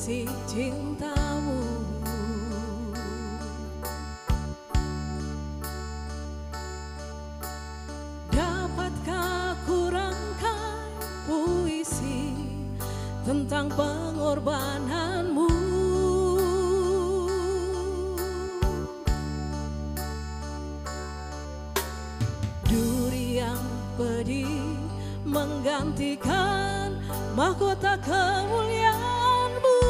kasih cintamu. Dapatkah ku rangkai puisi tentang pengorbananmu? Duri yang pedih menggantikan mahkota kemuliaan-Mu,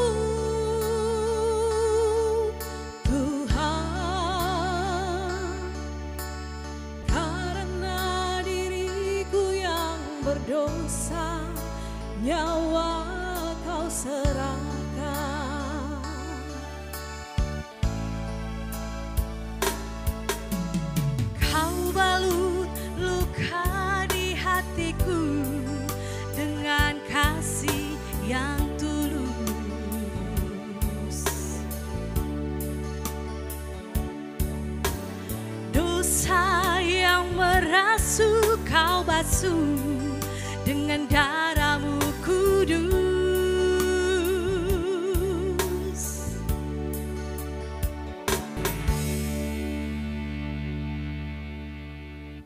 Tuhan. Karena diriku yang berdosa, nyawa Kau serahkan. Kau balut luka di hatiku dengan kasih yang tulus. Dosa yang merasuk Kau basuh dengan darah-Mu kudus.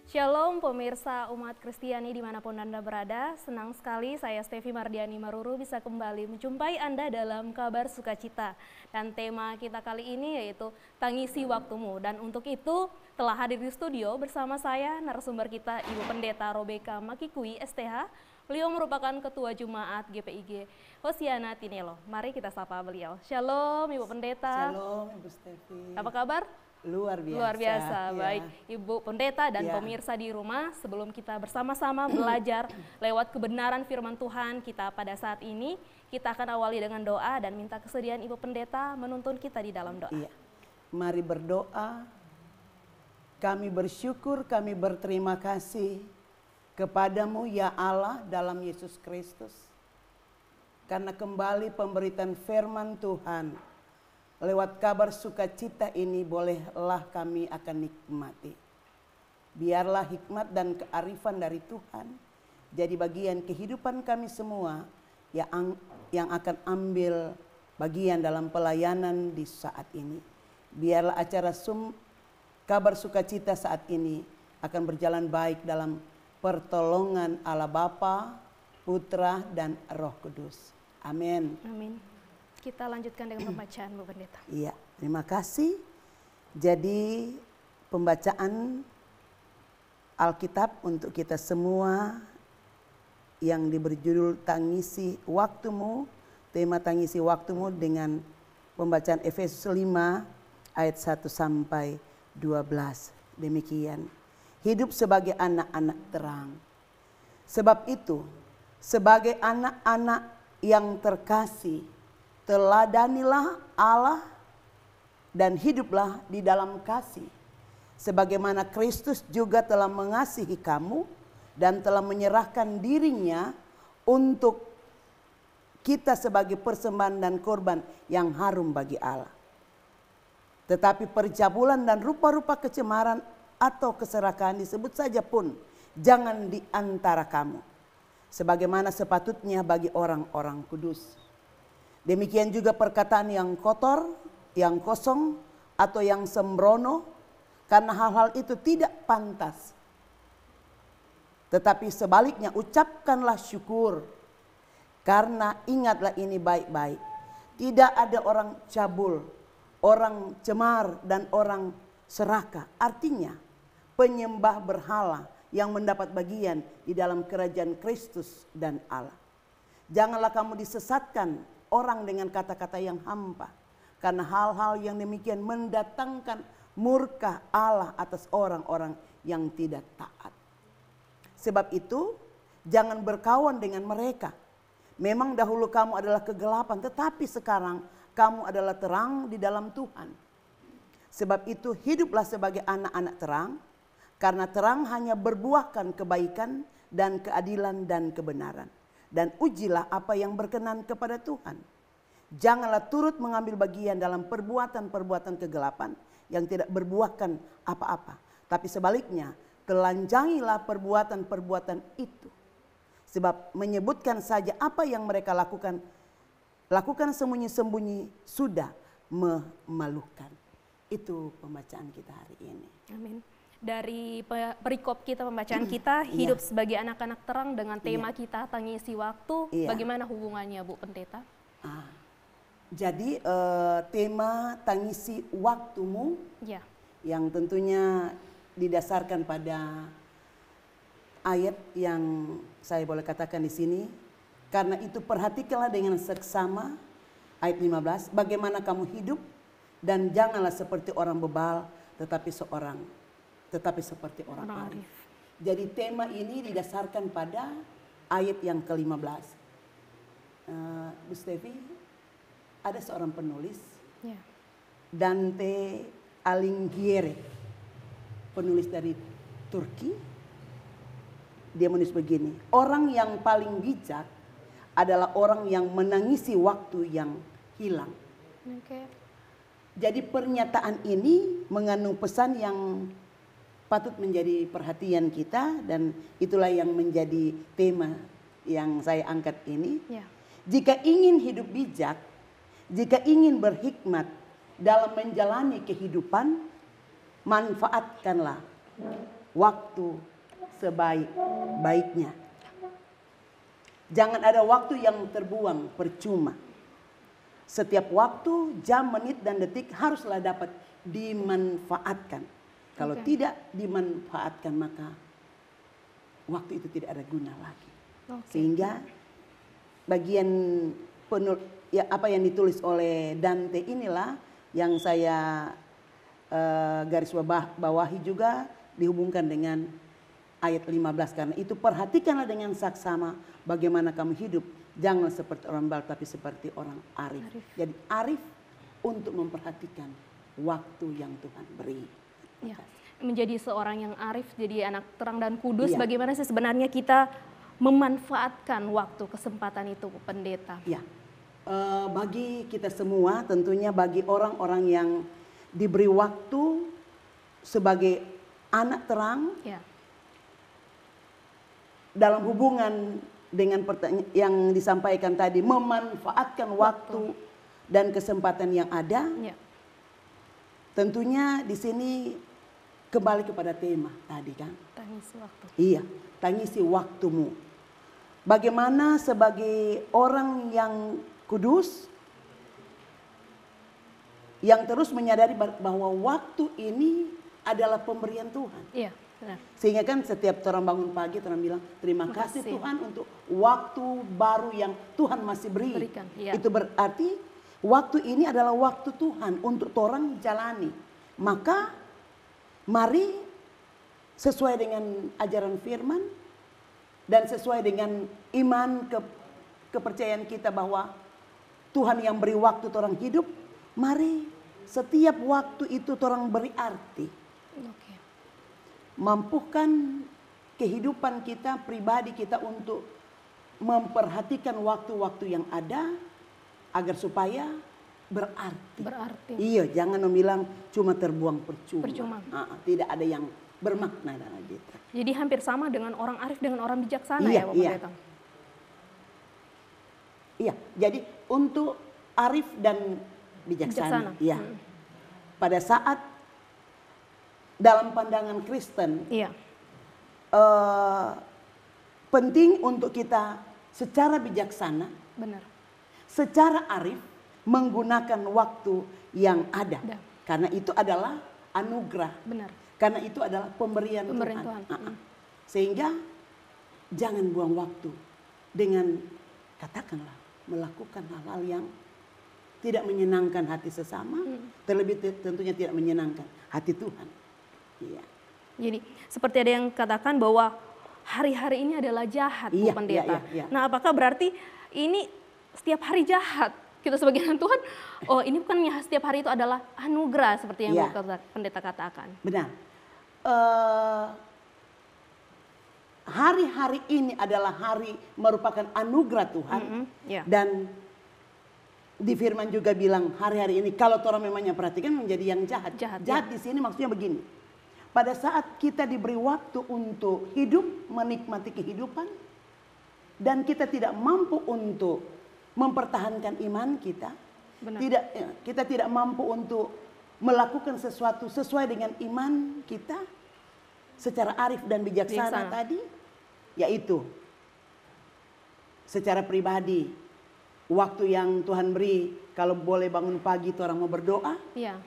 Shalom pemirsa umat Kristiani dimanapun Anda berada. Senang sekali saya Stevi Mardiani Maruru bisa kembali menjumpai Anda dalam Kabar Sukacita. Dan tema kita kali ini yaitu Tangisi Waktumu. Dan untuk itu telah hadir di studio bersama saya narasumber kita Ibu Pendeta Robeka Makikui STH. Beliau merupakan Ketua Jumaat GPIG Hosiana Tinelo. Mari kita sapa beliau. Shalom Ibu Pendeta. Shalom Ibu Stevi. Apa kabar? Luar biasa. Luar biasa, Ya. baik Ibu Pendeta dan Ya. pemirsa di rumah, sebelum kita bersama-sama belajar lewat kebenaran firman Tuhan kita pada saat ini, kita akan awali dengan doa dan minta kesediaan Ibu Pendeta menuntun kita di dalam doa. Iya. Mari berdoa. Kami bersyukur, kami berterima kasih kepadamu ya Allah dalam Yesus Kristus. Karena kembali pemberitaan firman Tuhan lewat Kabar Sukacita ini bolehlah kami akan nikmati. Biarlah hikmat dan kearifan dari Tuhan jadi bagian kehidupan kami semua yang akan ambil bagian dalam pelayanan di saat ini. Biarlah acara Kabar Sukacita saat ini akan berjalan baik dalam pertolongan Allah Bapa, Putra, dan Roh Kudus. Amin. Amin. Kita lanjutkan dengan pembacaan Bu Pendeta. Iya, terima kasih. Jadi pembacaan Alkitab untuk kita semua yang diberi judul Tangisi Waktumu, tema Tangisi Waktumu dengan pembacaan Efesus 5 ayat 1 sampai 12. Demikian. Hidup sebagai anak-anak terang. Sebab itu, sebagai anak-anak yang terkasih, teladanilah Allah dan hiduplah di dalam kasih. Sebagaimana Kristus juga telah mengasihi kamu dan telah menyerahkan dirinya untuk kita sebagai persembahan dan korban yang harum bagi Allah. Tetapi percabulan dan rupa-rupa kecemaran atau keserakahan disebut saja pun jangan di antara kamu. Sebagaimana sepatutnya bagi orang-orang kudus. Demikian juga perkataan yang kotor, yang kosong, atau yang sembrono, karena hal-hal itu tidak pantas. Tetapi sebaliknya ucapkanlah syukur, karena ingatlah ini baik-baik. Tidak ada orang cabul, orang cemar, dan orang serakah. Artinya penyembah berhala yang mendapat bagian di dalam kerajaan Kristus dan Allah. Janganlah kamu disesatkan orang dengan kata-kata yang hampa. Karena hal-hal yang demikian mendatangkan murka Allah atas orang-orang yang tidak taat. Sebab itu jangan berkawan dengan mereka. Memang dahulu kamu adalah kegelapan, tetapi sekarang kamu adalah terang di dalam Tuhan. Sebab itu hiduplah sebagai anak-anak terang. Karena terang hanya berbuahkan kebaikan dan keadilan dan kebenaran. Dan ujilah apa yang berkenan kepada Tuhan. Janganlah turut mengambil bagian dalam perbuatan-perbuatan kegelapan yang tidak berbuahkan apa-apa. Tapi sebaliknya, telanjangilah perbuatan-perbuatan itu. Sebab menyebutkan saja apa yang mereka lakukan lakukan sembunyi-sembunyi sudah memalukan. Itu pembacaan kita hari ini. Amin. Dari perikop kita, pembacaan kita, hidup sebagai anak-anak terang dengan tema kita tangisi waktu. Bagaimana hubungannya Bu Pendeta? Jadi tema tangisi waktumu yang tentunya didasarkan pada ayat yang saya boleh katakan di sini. Karena itu perhatikanlah dengan seksama, ayat 15, bagaimana kamu hidup dan janganlah seperti orang bebal tetapi seperti orang arif. Jadi tema ini didasarkan pada ayat yang ke-15. Bu Stevi, ada seorang penulis, Dante Alighieri, penulis dari Turki. Dia menulis begini, orang yang paling bijak adalah orang yang menangisi waktu yang hilang. Jadi pernyataan ini mengandung pesan yang patut menjadi perhatian kita, dan itulah yang menjadi tema yang saya angkat ini. Jika ingin hidup bijak, jika ingin berhikmat dalam menjalani kehidupan, manfaatkanlah waktu sebaik-baiknya. Jangan ada waktu yang terbuang percuma. Setiap waktu, jam, menit, dan detik haruslah dapat dimanfaatkan. Kalau tidak dimanfaatkan, maka waktu itu tidak ada guna lagi. Sehingga bagian apa yang ditulis oleh Dante inilah yang saya garis bawahi juga dihubungkan dengan ayat 15. Karena itu perhatikanlah dengan saksama bagaimana kamu hidup. Jangan seperti orang bebal tapi seperti orang arif. Jadi arif untuk memperhatikan waktu yang Tuhan beri. Menjadi seorang yang arif, jadi anak terang dan kudus, bagaimana sih sebenarnya kita memanfaatkan waktu, kesempatan itu, Pendeta? Bagi kita semua, tentunya bagi orang-orang yang diberi waktu sebagai anak terang, dalam hubungan dengan pertanyaan yang disampaikan tadi, memanfaatkan waktu dan kesempatan yang ada. Tentunya di sini kembali kepada tema tadi kan. Tangisi waktu. Iya, tangisi waktumu. Bagaimana sebagai orang yang kudus, yang terus menyadari bahwa waktu ini adalah pemberian Tuhan. Benar. Sehingga kan setiap orang bangun pagi, orang bilang terima kasih Tuhan untuk waktu baru yang Tuhan masih berikan. Itu berarti waktu ini adalah waktu Tuhan untuk orang jalani. Maka mari sesuai dengan ajaran firman dan sesuai dengan iman kepercayaan kita bahwa Tuhan yang beri waktu orang hidup, mari setiap waktu itu orang beri arti. Mampukan kehidupan kita, pribadi kita untuk memperhatikan waktu-waktu yang ada agar supaya berarti. Iya, jangan bilang cuma terbuang percuma. Tidak ada yang bermakna dalam kita. Jadi hampir sama dengan orang arif dengan orang bijaksana ya Bapak Pendeta? Iya, jadi untuk arif dan bijaksana. Pada saat dalam pandangan Kristen, penting untuk kita secara bijaksana, secara arif menggunakan waktu yang ada. Karena itu adalah anugerah. Karena itu adalah pemberian Tuhan. Sehingga jangan buang waktu dengan katakanlah melakukan hal-hal yang tidak menyenangkan hati sesama, terlebih tentunya tidak menyenangkan hati Tuhan. Jadi seperti ada yang katakan bahwa hari-hari ini adalah jahat, Bu Pendeta. Nah, apakah berarti ini setiap hari jahat? Kita sebagai anak Tuhan, ini bukannya setiap hari itu adalah anugerah seperti yang Bu Pendeta katakan. Benar. Hari-hari ini adalah hari merupakan anugerah Tuhan. Dan di firman juga bilang hari-hari ini kalau orang memangnya perhatikan menjadi yang jahat. Jahat di sini maksudnya begini. Pada saat kita diberi waktu untuk hidup, menikmati kehidupan, dan kita tidak mampu untuk mempertahankan iman kita, Benar. kita tidak mampu untuk melakukan sesuatu sesuai dengan iman kita secara arif dan bijaksana tadi, yaitu secara pribadi, waktu yang Tuhan beri, kalau boleh bangun pagi itu orang mau berdoa, Iya.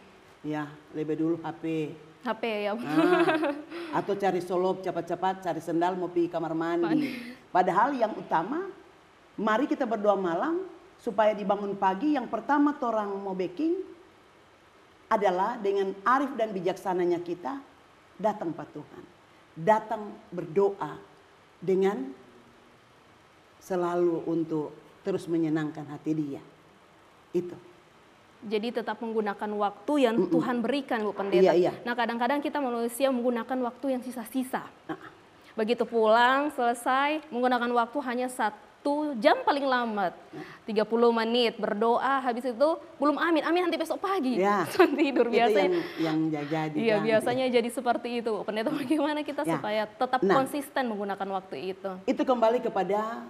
ya lebih dulu HP. HP ya. Atau cari solop cepat-cepat, cari sendal mau pergi kamar mandi. Padahal yang utama, mari kita berdoa malam supaya dibangun pagi. Yang pertama orang mau baking adalah dengan arif dan bijaksananya kita datang Pak Tuhan. Datang berdoa dengan selalu untuk terus menyenangkan hati Dia. Itu. Jadi tetap menggunakan waktu yang Tuhan berikan, Bu Pendeta. Iya. Nah, kadang-kadang kita manusia menggunakan waktu yang sisa-sisa. Begitu pulang, selesai, menggunakan waktu hanya 1 jam paling lambat. 30 menit berdoa, habis itu belum amin nanti besok pagi. Ya. Tidur biasanya. Itu yang jadi. Iya, biasanya jadi seperti itu. Pendeta, bagaimana kita Ya. supaya tetap konsisten menggunakan waktu itu? Itu kembali kepada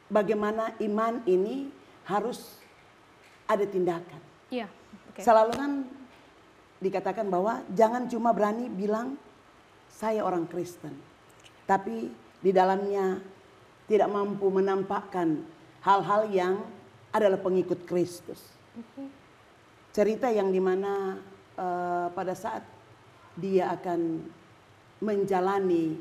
bagaimana iman ini harus ada tindakan. Iya. Oke. Selalu kan dikatakan bahwa jangan cuma berani bilang saya orang Kristen, tapi di dalamnya tidak mampu menampakkan hal-hal yang adalah pengikut Kristus. Cerita yang dimana pada saat dia akan menjalani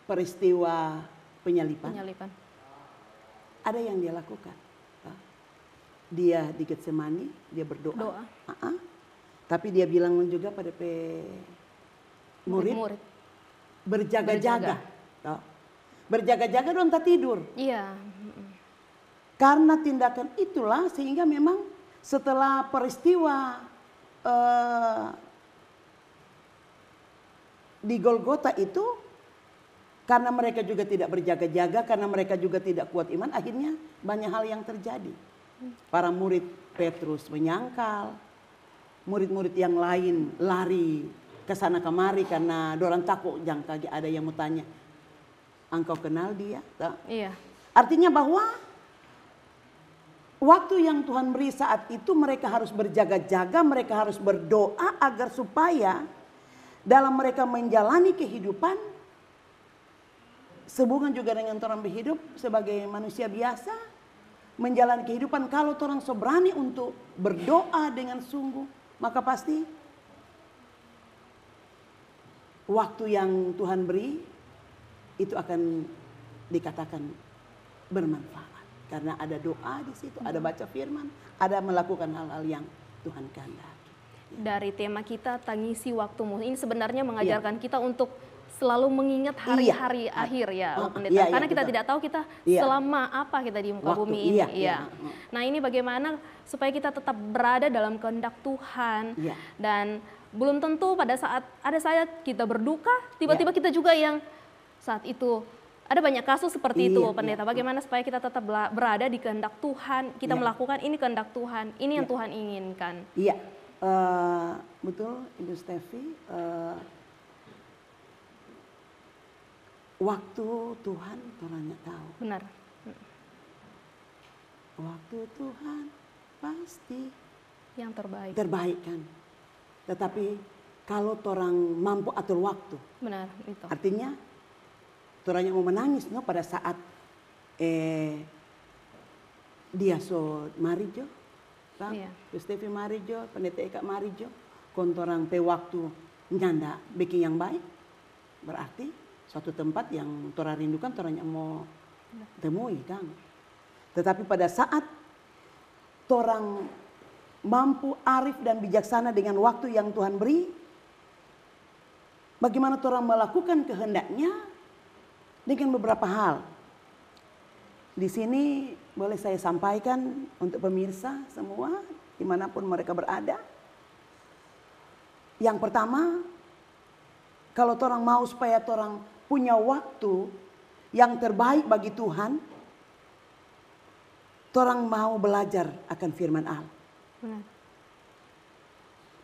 peristiwa penyalipan. Ada yang dia lakukan. Dia di Getsemani, dia berdoa. Tapi dia bilang juga pada murid. Berjaga-jaga. Berjaga-jaga dong tak tidur. Iya. Karena tindakan itulah sehingga memang setelah peristiwa di Golgota itu, karena mereka juga tidak berjaga-jaga, karena mereka juga tidak kuat iman, akhirnya banyak hal yang terjadi. Para murid Petrus menyangkal, murid-murid yang lain lari ke sana kemari karena dorang takut jangan kaget ada yang mau tanya, engkau kenal dia? Iya. Artinya bahwa waktu yang Tuhan beri saat itu mereka harus berjaga-jaga, mereka harus berdoa agar supaya dalam mereka menjalani kehidupan, sehubungan juga dengan orang berhidup sebagai manusia biasa, menjalani kehidupan, kalau orang berani untuk berdoa dengan sungguh, maka pasti waktu yang Tuhan beri itu akan dikatakan bermanfaat. Karena ada doa di situ, ada baca firman, ada melakukan hal-hal yang Tuhan kehendaki. Dari tema kita, tangisi waktumu, ini sebenarnya mengajarkan kita untuk selalu mengingat hari-hari akhir ya, Pendeta. Karena kita tidak tahu kita selama apa kita di muka bumi ini. Nah, ini bagaimana supaya kita tetap berada dalam kehendak Tuhan, dan belum tentu pada saat kita berduka, tiba-tiba kita juga yang saat itu ada banyak kasus seperti itu, Pendeta. Bagaimana supaya kita tetap berada di kehendak Tuhan, kita melakukan ini kehendak Tuhan, ini yang Tuhan inginkan. Iya, betul Ibu Stefi. Waktu Tuhan orangnya tahu. Benar. Waktu Tuhan pasti yang terbaik. Terbaik kan. Tetapi kalau orang mampu atur waktu. Benar, itu. Artinya orangnya mau menangis pada saat dia so marijo. Iya. Stefi marijo, Pendeta Eka marijo. Kontorang pe waktu nyanda bikin yang baik. Berarti suatu tempat yang tora rindukan, toranya mau temui kan. Tetapi pada saat torang mampu arif dan bijaksana dengan waktu yang Tuhan beri, bagaimana torang melakukan kehendaknya dengan beberapa hal. Di sini boleh saya sampaikan untuk pemirsa semua, dimanapun mereka berada. Yang pertama, kalau torang mau supaya torang punya waktu yang terbaik bagi Tuhan, torang mau belajar akan firman Allah.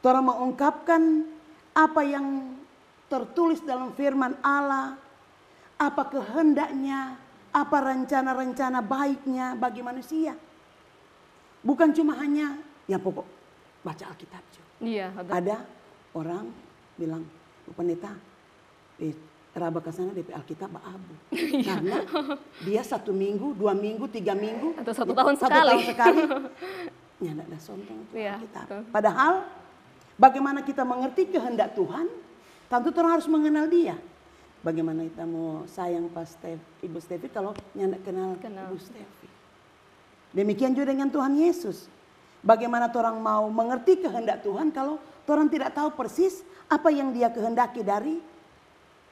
Torang mengungkapkan apa yang tertulis dalam firman Allah, apa kehendaknya, apa rencana-rencana baiknya bagi manusia. Bukan cuma hanya ya pokok baca Alkitab. Iya, betul. Ada orang bilang, Bu Pendeta, raba ke sana DP Alkitab abu. Karena dia 1 minggu, 2 minggu, 3 minggu. Atau 1 tahun 1 sekali. tahun sekali. Ya tidak ada sontong Iya, Alkitab. betul. Padahal bagaimana kita mengerti kehendak Tuhan, tentu orang harus mengenal dia. Bagaimana kita mau sayang Ibu Stevi kalau nyandak kenal Ibu Stevi. Demikian juga dengan Tuhan Yesus. Bagaimana orang mau mengerti kehendak Tuhan kalau orang tidak tahu persis apa yang dia kehendaki dari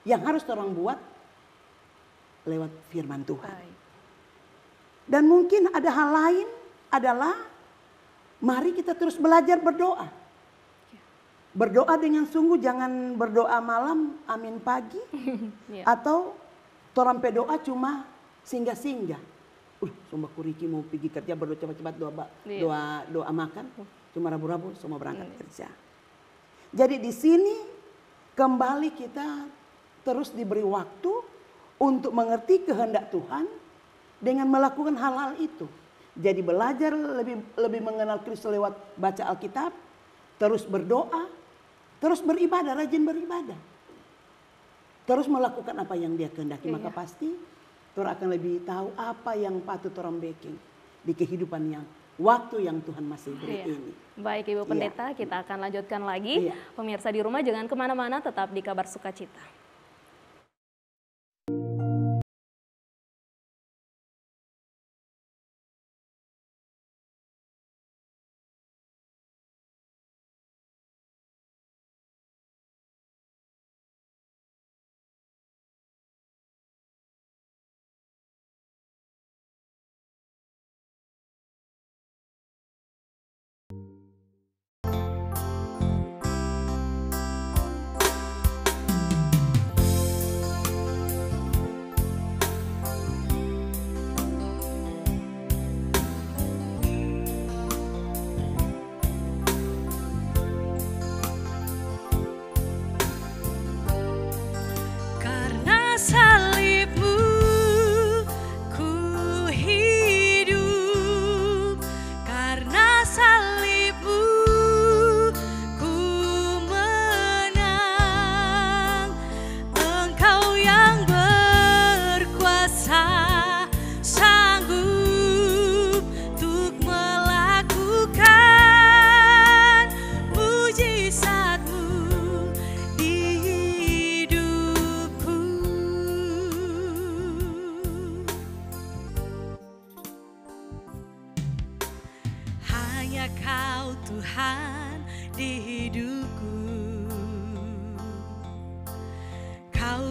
yang harus orang buat lewat firman Tuhan. Baik. Dan mungkin ada hal lain adalah mari kita terus belajar berdoa. Berdoa dengan sungguh, jangan berdoa malam, amin pagi. Atau orang berdoa cuma singgah-singgah. Sumpah kuriki mau pergi kerja berdoa cepat-cepat doa makan. Cuma rabu-rabu semua berangkat kerja. Jadi di sini kembali kita terus diberi waktu untuk mengerti kehendak Tuhan dengan melakukan hal-hal itu. Jadi belajar lebih mengenal Kristus lewat baca Alkitab, terus berdoa, terus beribadah, rajin beribadah. Terus melakukan apa yang dia kehendaki, maka pasti orang akan lebih tahu apa yang patut orang bikin di kehidupan yang waktu yang Tuhan masih beri ini. Baik Ibu Pendeta, kita akan lanjutkan lagi. Pemirsa di rumah jangan kemana-mana, tetap di Kabar Sukacita.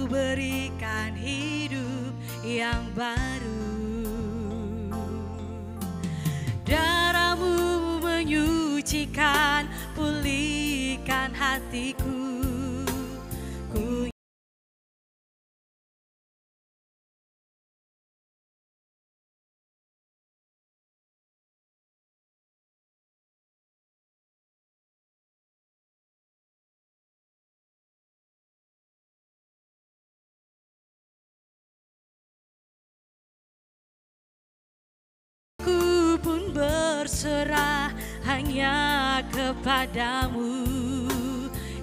berikan hidup yang baru. Darahmu menyucikan, pulihkan hatiku. Ku pun berserah hanya kepadamu,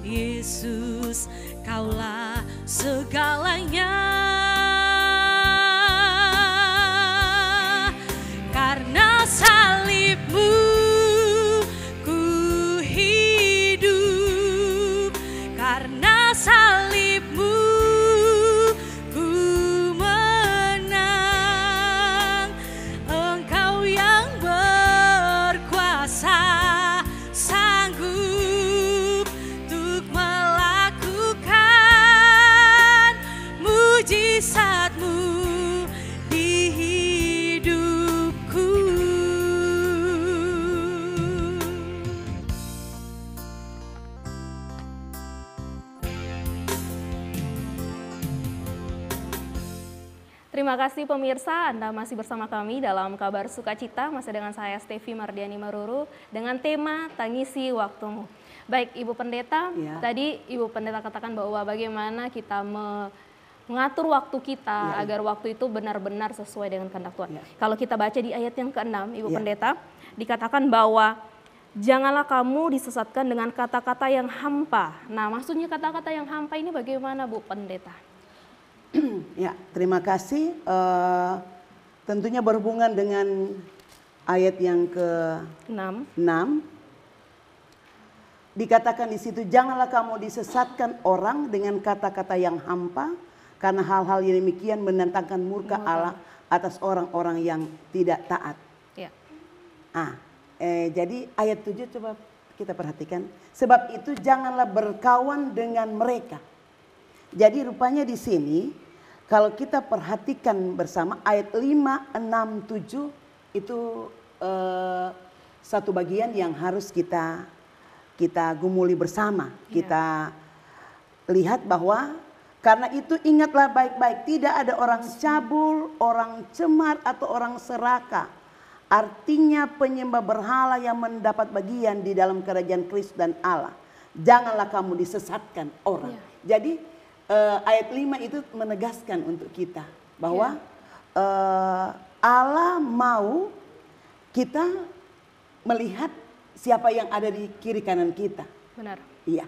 Yesus, Kaulah segalanya. Karena salibmu ku hidup, karena salibmu ku menang. Engkau yang berkuasa, sanggup untuk melakukan mujizatmu di hidupku. Terima kasih pemirsa, Anda masih bersama kami dalam Kabar Sukacita, masih dengan saya Stevi Mardiani Maruru dengan tema Tangisi Waktumu. Baik Ibu Pendeta, Ya. tadi Ibu Pendeta katakan bahwa bagaimana kita mengatur waktu kita Ya, agar waktu itu benar-benar sesuai dengan kehendak Tuhan. Ya. Kalau kita baca di ayat yang ke-6, Ibu Ya. Pendeta, dikatakan bahwa janganlah kamu disesatkan dengan kata-kata yang hampa. Nah, maksudnya kata-kata yang hampa ini bagaimana, Bu Pendeta? Ya, terima kasih. Tentunya berhubungan dengan ayat yang ke-6. 6. Dikatakan di situ, janganlah kamu disesatkan orang dengan kata-kata yang hampa, karena hal-hal yang demikian mendatangkan murka Allah atas orang-orang yang tidak taat. Ya. Jadi ayat 7 coba kita perhatikan. Sebab itu janganlah berkawan dengan mereka. Jadi rupanya di sini kalau kita perhatikan bersama ayat 5, 6, 7 itu satu bagian yang harus kita gumuli bersama. Kita lihat bahwa karena itu ingatlah baik-baik, tidak ada orang cabul, orang cemar atau orang serakah. Artinya penyembah berhala yang mendapat bagian di dalam kerajaan Kristus dan Allah. Janganlah kamu disesatkan orang. Jadi ayat 5 itu menegaskan untuk kita bahwa Allah mau kita melihat siapa yang ada di kiri kanan kita. Benar. Iya.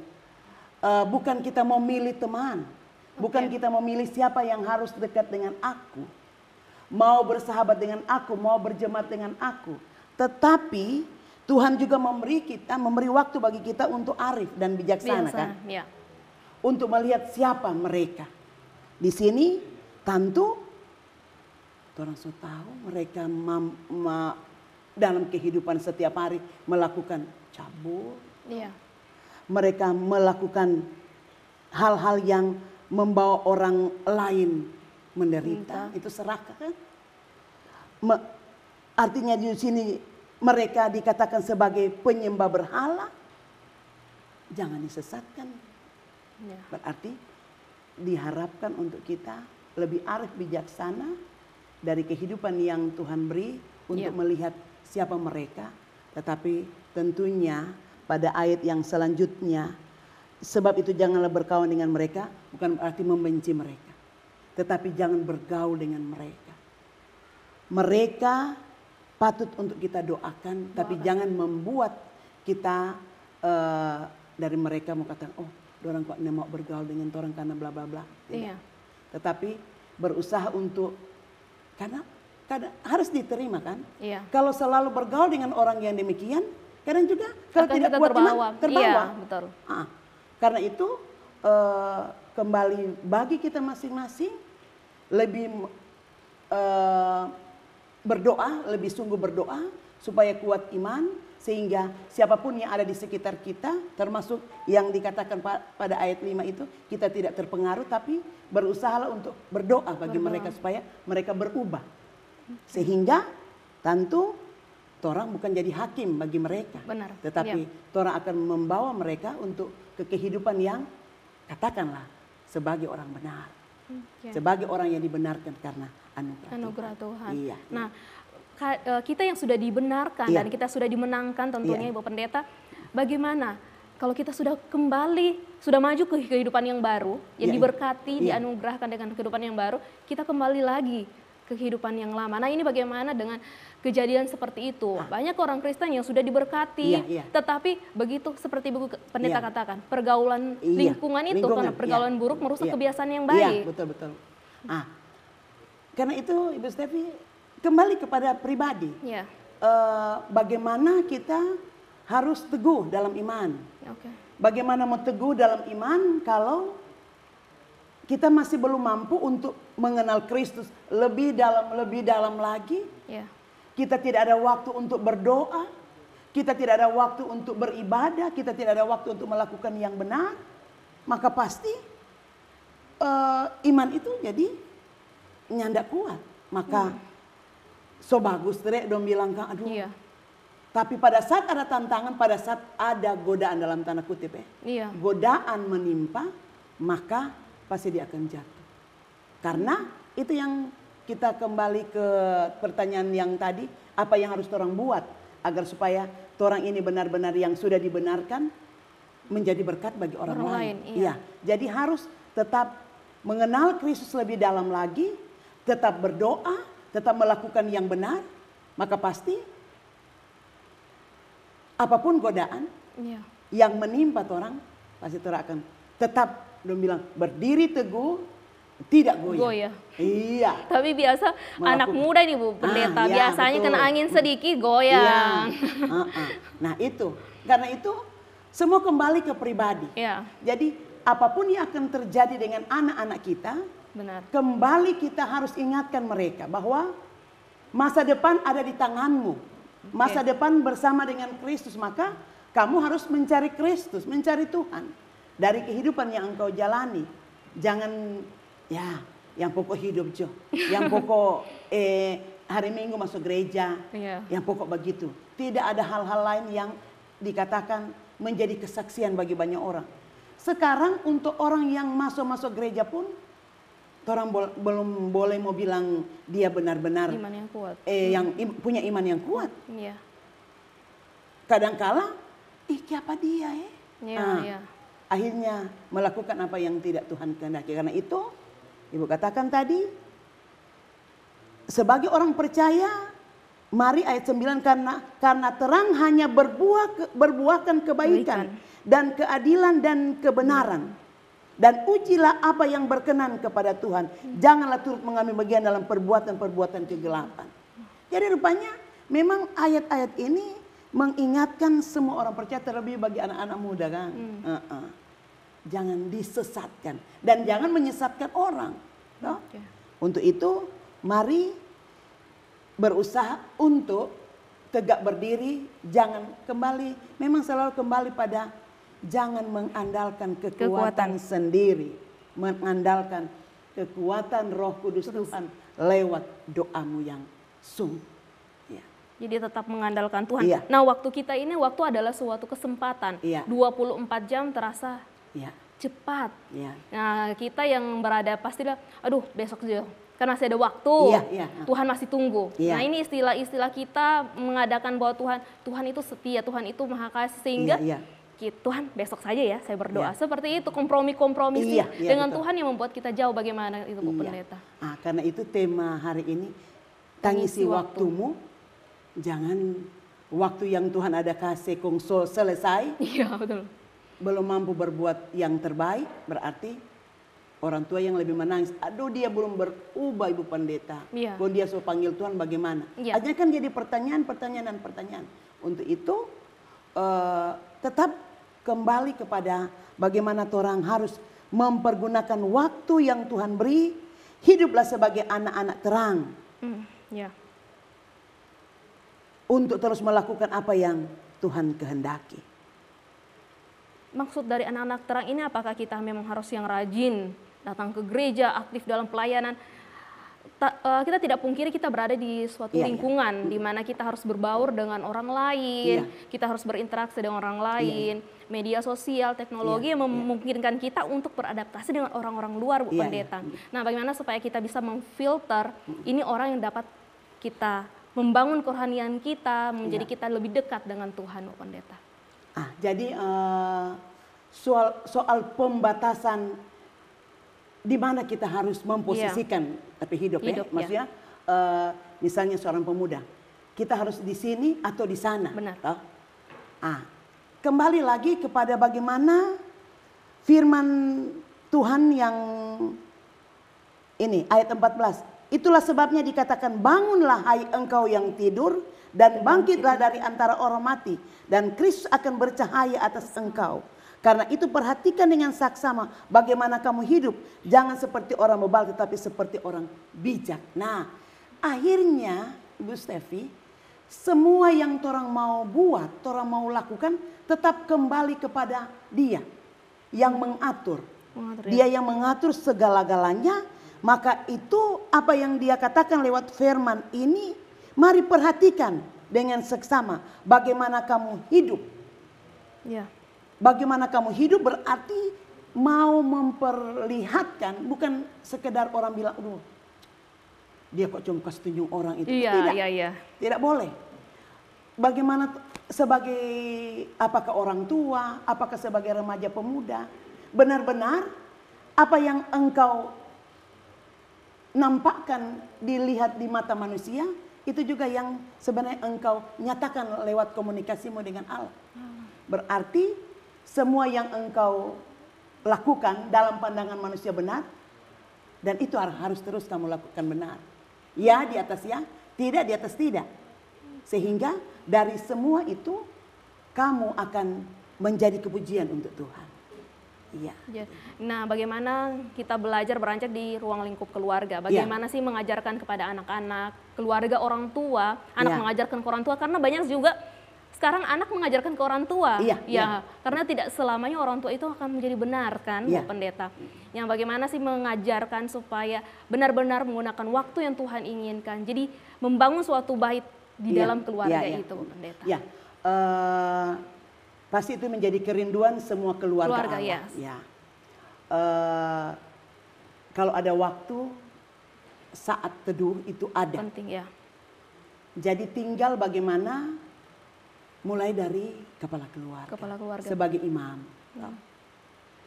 Bukan kita mau milih teman. Bukan kita mau milih siapa yang harus dekat dengan aku. Mau bersahabat dengan aku, mau berjemaat dengan aku. Tetapi Tuhan juga memberi waktu bagi kita untuk arif dan bijaksana kan? Ya. Untuk melihat siapa mereka. Di sini tentu orang sudah tahu mereka dalam kehidupan setiap hari melakukan cabul. Iya. Mereka melakukan hal-hal yang membawa orang lain menderita. Itu serakah kan? Artinya di sini mereka dikatakan sebagai penyembah berhala. Jangan disesatkan. Ya. Berarti diharapkan untuk kita lebih arif bijaksana dari kehidupan yang Tuhan beri untuk melihat siapa mereka. Tetapi tentunya pada ayat yang selanjutnya, sebab itu janganlah berkawan dengan mereka, bukan berarti membenci mereka. Tetapi jangan bergaul dengan mereka. Mereka patut untuk kita doakan, tapi jangan membuat kita dari mereka mau katakan, oh orang kok mau bergaul dengan orang karena bla bla bla. Tidak. Tetapi berusaha untuk, karena harus diterima kan. Iya. Kalau selalu bergaul dengan orang yang demikian, kadang juga kalau tidak kuat iman, terbawa. Iya, betul. Karena itu kembali bagi kita masing-masing lebih berdoa, lebih sungguh berdoa supaya kuat iman, sehingga siapapun yang ada di sekitar kita, termasuk yang dikatakan pada ayat 5 itu, kita tidak terpengaruh, tapi berusahalah untuk berdoa bagi mereka supaya mereka berubah. Sehingga tentu orang bukan jadi hakim bagi mereka. Benar. Tetapi orang akan membawa mereka untuk ke kehidupan yang katakanlah sebagai orang benar. Sebagai orang yang dibenarkan karena anugerah Tuhan. Iya. Nah, kita yang sudah dibenarkan dan kita sudah dimenangkan tentunya Ibu Pendeta, bagaimana kalau kita sudah kembali, sudah maju ke kehidupan yang baru, yang diberkati, dianugerahkan dengan kehidupan yang baru, kita kembali lagi ke kehidupan yang lama. Nah, ini bagaimana dengan kejadian seperti itu? Banyak orang Kristen yang sudah diberkati, tetapi begitu seperti Ibu Pendeta katakan, pergaulan lingkungan itu, karena pergaulan buruk merusak kebiasaan yang baik. Iya, betul-betul. Karena itu Ibu Stefi, kembali kepada pribadi. Bagaimana kita harus teguh dalam iman. Bagaimana mau teguh dalam iman kalau kita masih belum mampu untuk mengenal Kristus lebih dalam lagi. Kita tidak ada waktu untuk berdoa. Kita tidak ada waktu untuk beribadah. Kita tidak ada waktu untuk melakukan yang benar. Maka pasti iman itu jadi nyandak kuat. Maka so bagus tere dong bilang kan, aduh. Tapi pada saat ada tantangan, pada saat ada godaan dalam tanda kutip godaan menimpa, maka pasti dia akan jatuh. Karena itu yang kita kembali ke pertanyaan yang tadi, apa yang harus orang buat agar supaya orang ini benar-benar yang sudah dibenarkan menjadi berkat bagi orang lain. Iya. Jadi harus tetap mengenal Kristus lebih dalam lagi, tetap berdoa, tetap melakukan yang benar, maka pasti apapun godaan Iya. yang menimpa orang, pasti orang akan tetap, belum bilang, berdiri teguh, tidak goyah. Goyah. Iya. Tapi biasa anak Melakukan. muda nih Bu Pendeta, iya, biasanya betul. kena angin sedikit goyang. Iya. Nah itu, karena itu semua kembali ke pribadi. Iya, Jadi apapun yang akan terjadi dengan anak-anak kita, benar. kembali kita harus ingatkan mereka bahwa masa depan ada di tanganmu. Masa depan bersama dengan Kristus, maka kamu harus mencari Kristus, mencari Tuhan. Dari kehidupan yang engkau jalani. Jangan, ya yang pokok hidup Jo. Yang pokok hari Minggu masuk gereja. Iya. Yang pokok begitu. Tidak ada hal-hal lain yang dikatakan menjadi kesaksian bagi banyak orang. Sekarang untuk orang yang masuk gereja pun, orang belum boleh mau bilang dia benar-benar Iman yang kuat. punya iman yang kuat. Iya. Kadangkala, siapa dia ya? Iya, iya. Akhirnya melakukan apa yang tidak Tuhan kehendaki. Karena itu, Ibu katakan tadi, sebagai orang percaya, mari ayat 9, karena terang hanya berbuahkan kebaikan dan keadilan dan kebenaran. Dan ujilah apa yang berkenan kepada Tuhan. Janganlah turut mengambil bagian dalam perbuatan-perbuatan kegelapan. Jadi rupanya memang ayat-ayat ini mengingatkan semua orang percaya, terlebih bagi anak-anak muda kan. Jangan disesatkan. Dan jangan menyesatkan orang. No? Untuk itu mari berusaha untuk tegak berdiri. Jangan kembali, memang selalu kembali pada jangan mengandalkan kekuatan sendiri. Mengandalkan kekuatan Roh Kudus Tuhan lewat doamu yang sungguh. Ya. Jadi tetap mengandalkan Tuhan. Iya. Nah waktu kita ini, waktu adalah suatu kesempatan. Iya. 24 jam terasa Ya. cepat. Ya. Nah kita yang berada pastilah, aduh besok aja. Karena masih ada waktu, Iya, iya. Tuhan masih tunggu. Iya. Nah ini istilah-istilah kita mengadakan bahwa Tuhan itu setia, Tuhan itu maha kasih. Sehingga Iya, iya. Tuhan besok saja ya saya berdoa. Iya. Seperti itu kompromi-kompromi sih Iya, iya, dengan betul. Tuhan yang membuat kita jauh, bagaimana itu Bu Iya. Pendeta. Karena itu tema hari ini, tangisi Tangisi waktumu. Jangan waktu yang Tuhan ada kasih kongso selesai, Iya betul. belum mampu berbuat yang terbaik, berarti orang tua yang lebih menangis. Aduh dia belum berubah Ibu Pendeta. Iya. Kalau dia so panggil Tuhan bagaimana? Iya. Akhirnya kan jadi pertanyaan. Untuk itu tetap kembali kepada bagaimana orang harus mempergunakan waktu yang Tuhan beri. Hiduplah sebagai anak-anak terang. Ya. Untuk terus melakukan apa yang Tuhan kehendaki. Maksud dari anak-anak terang ini, apakah kita memang harus yang rajin datang ke gereja, aktif dalam pelayanan? Kita tidak pungkiri kita berada di suatu Iya, lingkungan di mana kita harus berbaur dengan orang lain, Iya. kita harus berinteraksi dengan orang lain, media sosial, teknologi yang memungkinkan kita untuk beradaptasi dengan orang-orang luar, Bu Iya, Pendeta. Nah, bagaimana supaya kita bisa memfilter ini orang yang dapat kita membangun kerohanian kita, menjadi kita lebih dekat dengan Tuhan, Bu Pendeta. Jadi soal pembatasan di mana kita harus memposisikan tapi hidup ya, maksudnya misalnya seorang pemuda, kita harus di sini atau di sana. Benar. Kembali lagi kepada bagaimana firman Tuhan yang ini ayat 14. Itulah sebabnya dikatakan, bangunlah hai engkau yang tidur dan bangkitlah dari antara orang mati, dan Kristus akan bercahaya atas engkau. Karena itu perhatikan dengan saksama bagaimana kamu hidup. Jangan seperti orang bebal tetapi seperti orang bijak. Nah akhirnya Ibu Stefi, semua yang orang mau buat, orang mau lakukan tetap kembali kepada Dia yang mengatur. Dia yang mengatur segala-galanya. Maka itu apa yang Dia katakan lewat firman ini, mari perhatikan dengan seksama bagaimana kamu hidup. Ya. Bagaimana kamu hidup berarti mau memperlihatkan, bukan sekedar orang bilang, aduh dia kok cuma kasih tunjuk orang itu. Iya, Tidak, iya. tidak boleh. Bagaimana sebagai, apakah orang tua, apakah sebagai remaja pemuda, benar-benar Apa yang engkau nampakkan dilihat di mata manusia, itu juga yang sebenarnya engkau nyatakan lewat komunikasimu dengan Allah. Berarti semua yang engkau lakukan dalam pandangan manusia benar, dan itu harus terus kamu lakukan benar. Ya di atas ya, tidak di atas tidak. Sehingga dari semua itu kamu akan menjadi kepujian untuk Tuhan. Iya. Nah, bagaimana kita belajar beranjak di ruang lingkup keluarga? Bagaimana sih mengajarkan kepada anak-anak, keluarga, orang tua, anak mengajarkan ke orang tua? Karena banyak juga sekarang anak mengajarkan ke orang tua. Karena tidak selamanya orang tua itu akan menjadi benar kan, Bu Pendeta. Yang bagaimana sih mengajarkan supaya benar-benar menggunakan waktu yang Tuhan inginkan. Jadi membangun suatu bait di dalam keluarga itu, Bu Pendeta. Pasti itu menjadi kerinduan semua keluarga Allah. Kalau ada waktu, saat teduh itu ada. Penting ya. Jadi tinggal bagaimana mulai dari kepala keluarga. Sebagai imam.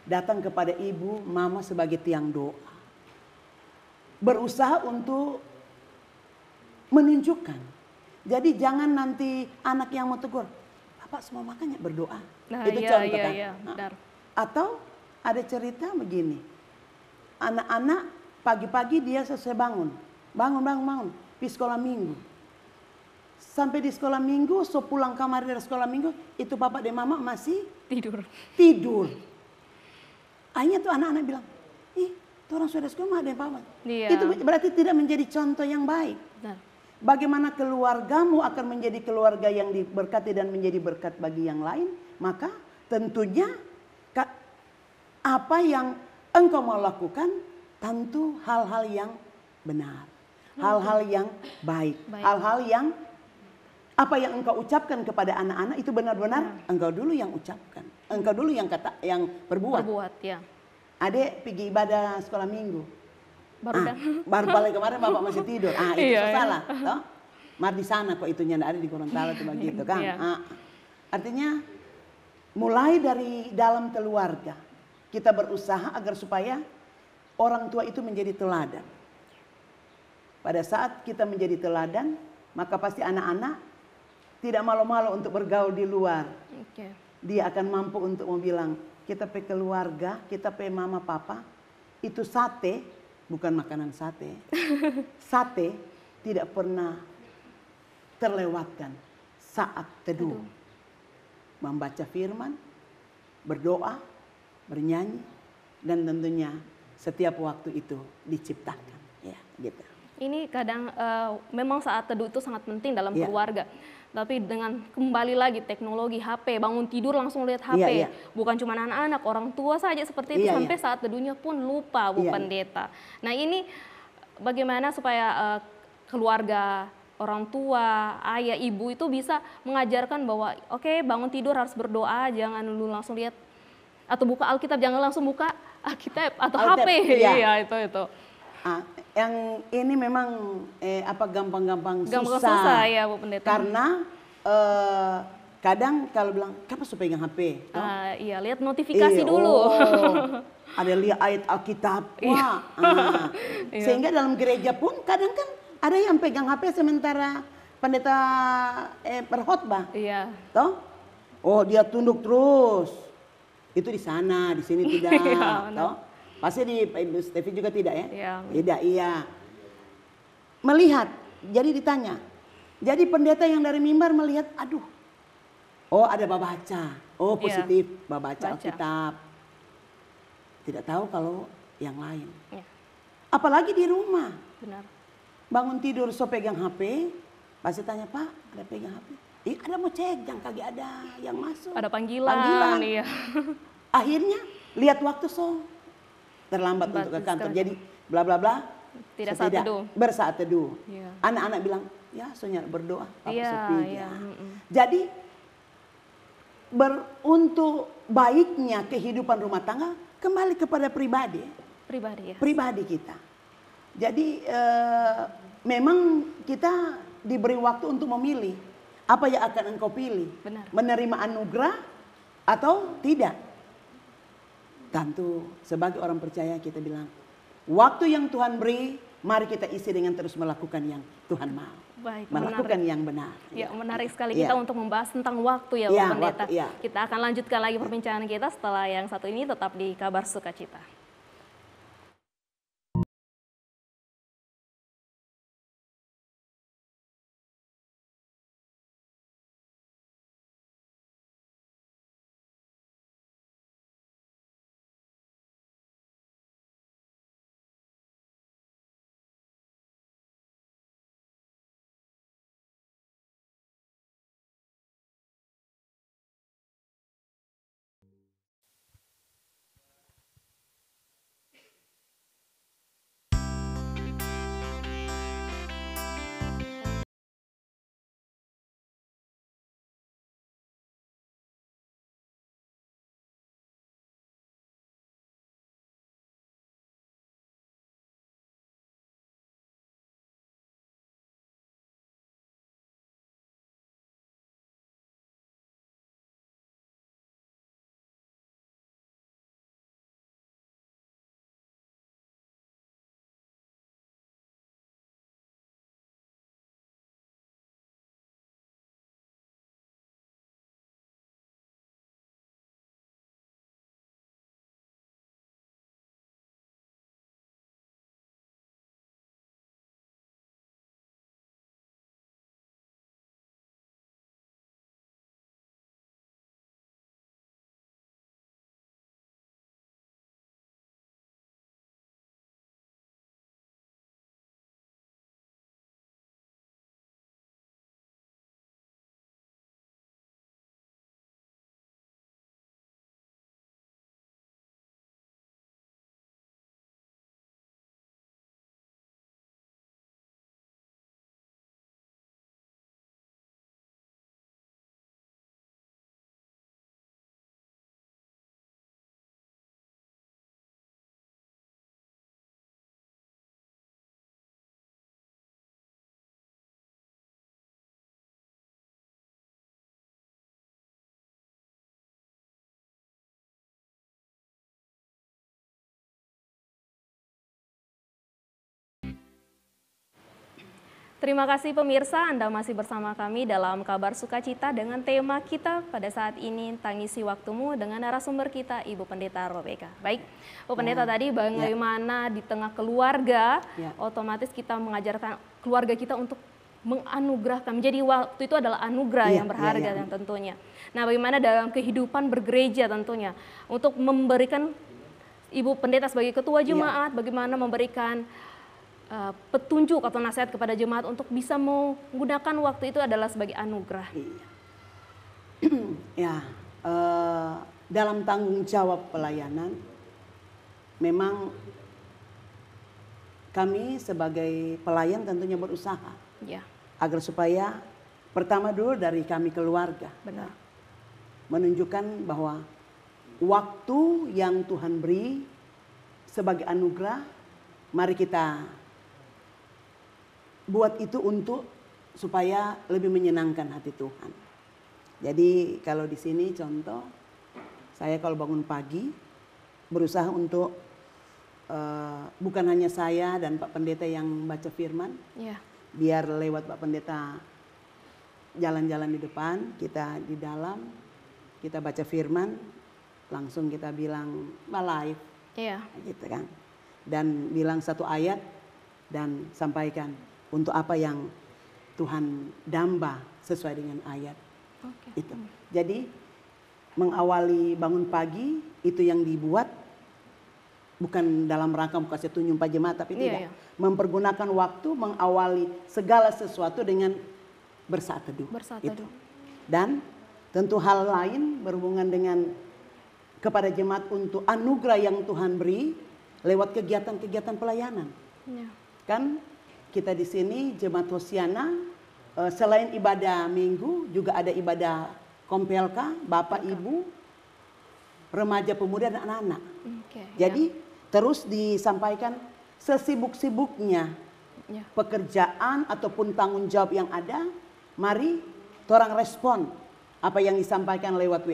Datang kepada ibu, mama sebagai tiang doa. Berusaha untuk menunjukkan. Jadi jangan nanti anak yang mau tegur, Bapak semua makannya berdoa. Itu contoh kan. Atau ada cerita begini. Anak-anak pagi-pagi dia selesai bangun. Bangun. Di sekolah minggu. Sampai di sekolah minggu, so pulang kamar dari sekolah minggu, itu Bapak dan Mama masih tidur. Akhirnya tuh anak-anak bilang, ih, tuh orang sudah sekolah ada yang Papa. Itu berarti tidak menjadi contoh yang baik. Bagaimana keluargamu akan menjadi keluarga yang diberkati dan menjadi berkat bagi yang lain, maka tentunya apa yang engkau mau lakukan tentu hal-hal yang benar, hal-hal yang baik. Hal-hal yang apa yang engkau ucapkan kepada anak-anak itu benar-benar engkau dulu yang ucapkan, engkau dulu yang berbuat. Adek pergi ibadah sekolah minggu. Baru balik kemarin Bapak masih tidur. Itu salah. Toh? Mar di sana kok itunya tidak ada di Gorontalo tuh begitu kan. Artinya mulai dari dalam keluarga kita berusaha agar supaya orang tua itu menjadi teladan. Pada saat kita menjadi teladan, maka pasti anak-anak tidak malu-malu untuk bergaul di luar. Dia akan mampu untuk bilang, kita pe keluarga, kita pe mama papa, itu sate. Bukan makanan sate. Sate tidak pernah terlewatkan saat teduh. Membaca firman, berdoa, bernyanyi, dan tentunya setiap waktu itu diciptakan. Ya, gitu. Ini kadang memang saat teduh itu sangat penting dalam keluarga. Tapi dengan kembali lagi teknologi HP, bangun tidur langsung lihat HP. Bukan cuma anak-anak, orang tua saja seperti itu. Sampai saat teduhnya pun lupa, Bu Pendeta. Nah ini bagaimana supaya keluarga, orang tua, ayah, ibu itu bisa mengajarkan bahwa oke, bangun tidur harus berdoa, jangan dulu langsung lihat. Atau buka Alkitab, jangan langsung buka Alkitab atau HP. Iya, itu. Yang ini memang gampang-gampang susah ya Bu Pendeta. Karena kadang kalau bilang kenapa supaya pegang HP? Lihat notifikasi dulu. Ada lihat ayat Alkitab. Sehingga dalam gereja pun kadang kan ada yang pegang HP sementara pendeta berkhotbah. Toh? Oh dia tunduk terus. Itu di sana, di sini tidak. Toh? Pasti di Ibu Stevi juga tidak ya? Tidak, iya. Melihat, jadi ditanya. Jadi pendeta yang dari mimbar melihat, aduh. Oh ada baca, oh positif, baca Alkitab. Tidak tahu kalau yang lain. Apalagi di rumah. Benar. Bangun tidur so pegang HP, pasti tanya Pak, ada pegang HP? Ada mau cek, jangan kagak ada yang masuk. Ada panggilan. Iya. Akhirnya lihat waktu so. Terlambat untuk ke kantor. Jadi bla bla bla. Tidak saat teduh. Bersaat teduh. Anak-anak bilang, ya Sonya berdoa. Jadi untuk baiknya kehidupan rumah tangga kembali kepada pribadi. Pribadi kita. Jadi memang kita diberi waktu untuk memilih apa yang akan engkau pilih. Benar. Menerima anugerah atau tidak. Tentu sebagai orang percaya kita bilang, waktu yang Tuhan beri, mari kita isi dengan terus melakukan yang Tuhan mau. Baik, Melakukan menarik. yang benar. Ya, menarik sekali Ya. kita untuk membahas tentang waktu ya, Ya, Pak Pendeta. waktu, ya. Kita akan lanjutkan lagi perbincangan kita setelah yang satu ini, tetap di Kabar Sukacita. Terima kasih pemirsa, Anda masih bersama kami dalam Kabar Sukacita dengan tema kita pada saat ini, Tangisi Waktumu, dengan narasumber kita, Ibu Pendeta Robeka. Baik, Bu Pendeta tadi bagaimana di tengah keluarga, otomatis kita mengajarkan keluarga kita untuk menganugerahkan, menjadi waktu itu adalah anugerah yang berharga dan tentunya. Nah, bagaimana dalam kehidupan bergereja tentunya, untuk memberikan Ibu Pendeta sebagai ketua jemaat, bagaimana memberikan petunjuk atau nasihat kepada jemaat untuk bisa menggunakan waktu itu adalah sebagai anugerah. Dalam tanggung jawab pelayanan, memang kami sebagai pelayan tentunya berusaha agar supaya pertama dulu dari kami keluarga, menunjukkan bahwa waktu yang Tuhan beri sebagai anugerah, mari kita buat itu untuk supaya lebih menyenangkan hati Tuhan. Jadi kalau di sini contoh, saya kalau bangun pagi berusaha untuk bukan hanya saya dan Pak Pendeta yang baca firman, biar lewat Pak Pendeta jalan-jalan di depan, kita di dalam, kita baca firman, langsung kita bilang live, gitu kan, dan bilang satu ayat dan sampaikan untuk apa yang Tuhan damba sesuai dengan ayat itu. Jadi mengawali bangun pagi itu yang dibuat bukan dalam rangka kasih tunjuk Pak Jemaat, tapi tidak, mempergunakan waktu mengawali segala sesuatu dengan bersaat teduh. Itu. Dan tentu hal lain berhubungan dengan kepada jemaat untuk anugerah yang Tuhan beri lewat kegiatan-kegiatan pelayanan. Kan kita di sini jemaat Hosiana, selain ibadah minggu juga ada ibadah kompelka, Bapak Ibu, remaja pemuda dan anak-anak. Jadi terus disampaikan sesibuk-sibuknya pekerjaan ataupun tanggung jawab yang ada, mari orang respon apa yang disampaikan lewat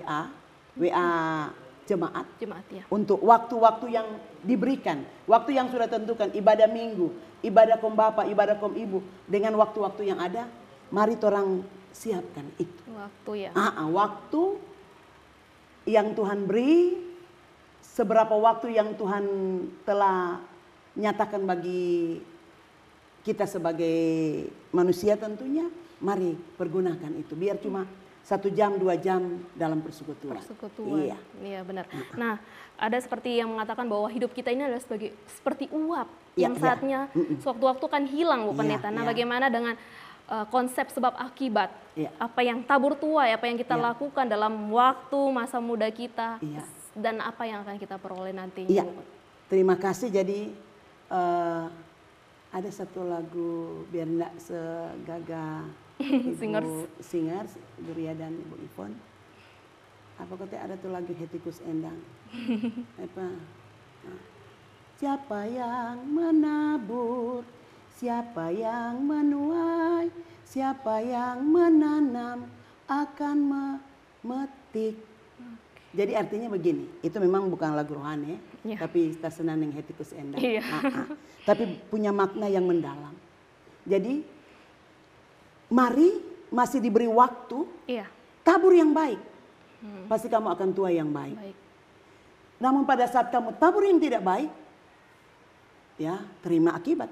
WA jemaat. Jemaat ya. Untuk waktu-waktu yang diberikan, waktu yang sudah tentukan, ibadah minggu, ibadah kom bapa, ibadah kom ibu, dengan waktu-waktu yang ada, mari orang siapkan itu. Waktu ya. Waktu yang Tuhan beri, seberapa waktu yang Tuhan telah nyatakan bagi kita sebagai manusia tentunya, mari pergunakan itu. Biar cuma 1 jam, 2 jam dalam persekutuan. Persekutuan. Iya benar. Nah, ada seperti yang mengatakan bahwa hidup kita ini adalah seperti uap yang saatnya sewaktu-waktu kan hilang, Bu Pendeta. Nah, bagaimana dengan konsep sebab akibat? Apa yang tabur tuai, apa yang kita lakukan dalam waktu masa muda kita, dan apa yang akan kita peroleh nantinya? Terima kasih. Jadi ada satu lagu biar enggak segagah. Singers, Ibu Ria dan Ibu Ipon. Apa kata ada tuh lagu Hetikus Endang. Apa? Siapa yang menabur, siapa yang menuai, siapa yang menanam akan memetik. Jadi artinya begini, itu memang bukan lagu rohani ya, tapi kita senang yang Hetikus Endang. Tapi punya makna yang mendalam. Jadi mari masih diberi waktu, tabur yang baik. Pasti kamu akan tua yang baik. Namun pada saat kamu tabur yang tidak baik, ya terima akibat.